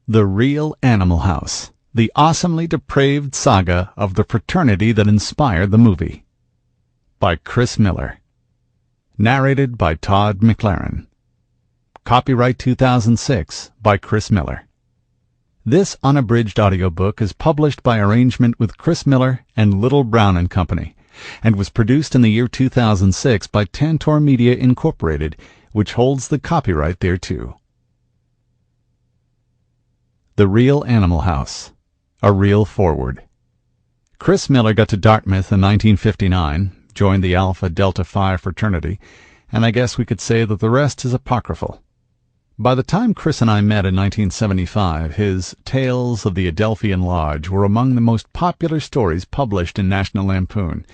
The Real Animal House, the awesomely depraved saga of the fraternity that inspired the movie. By Chris Miller. Narrated by Todd McLaren. Copyright 2006 by Chris Miller. This unabridged audiobook is published by arrangement with Chris Miller and Little Brown and Company, and was produced in the year 2006 by Tantor Media Incorporated, which holds the copyright thereto. The Real Animal House. A Real Forward. Chris Miller got to Dartmouth in 1959, joined the Alpha Delta Phi fraternity, and I guess we could say that the rest is apocryphal. By the time Chris and I met in 1975, his Tales of the Adelphian Lodge were among the most popular stories published in National Lampoon,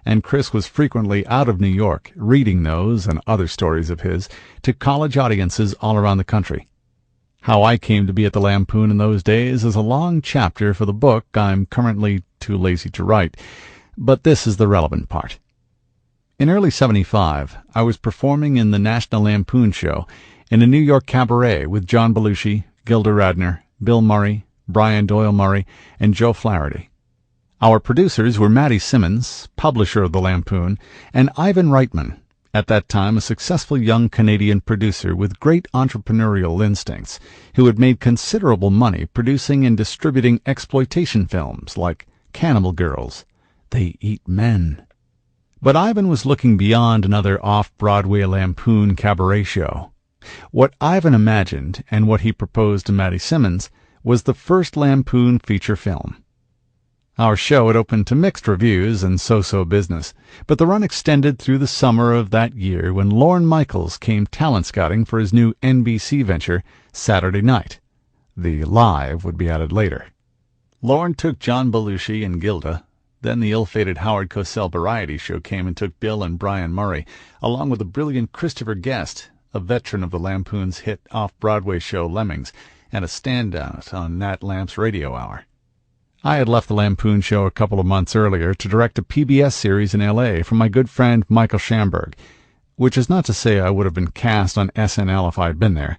and Chris was frequently out of New York reading those and other stories of his to college audiences all around the country. How I came to be at the Lampoon in those days is a long chapter for the book I'm currently too lazy to write, but this is the relevant part. In early '75, I was performing in the National Lampoon show in a New York cabaret with John Belushi, Gilda Radner, Bill Murray, Brian Doyle Murray, and Joe Flaherty. Our producers were Matty Simmons, publisher of the Lampoon, and Ivan Reitman, at that time a successful young Canadian producer with great entrepreneurial instincts, who had made considerable money producing and distributing exploitation films like Cannibal Girls, They Eat Men. But Ivan was looking beyond another off-Broadway Lampoon cabaret show. What Ivan imagined, and what he proposed to Matty Simmons, was the first Lampoon feature film. Our show had opened to mixed reviews and so-so business, but the run extended through the summer of that year when Lorne Michaels came talent scouting for his new NBC venture, Saturday Night. The live would be added later. Lorne took John Belushi and Gilda. Then the ill-fated Howard Cosell variety show came and took Bill and Brian Murray, along with the brilliant Christopher Guest, a veteran of the Lampoon's hit off-Broadway show Lemmings, and a standout on Nat Lamp's Radio Hour. I had left the Lampoon show a couple of months earlier to direct a PBS series in L.A. from my good friend Michael Schamberg, which is not to say I would have been cast on SNL if I had been there,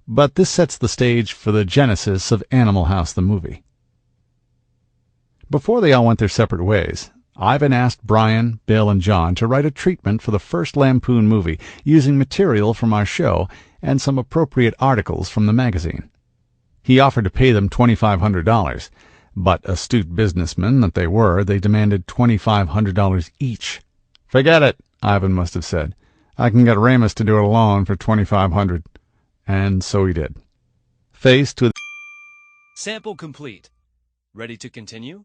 but this sets the stage for the genesis of Animal House the movie. Before they all went their separate ways, Ivan asked Brian, Bill, and John to write a treatment for the first Lampoon movie using material from our show and some appropriate articles from the magazine. He offered to pay them $2,500, but astute businessmen that they were, they demanded $2,500 each. "Forget it," Ivan must have said. "I can get Ramus to do it alone for $2,500. And so he did. Faced with Sample complete. Ready to continue?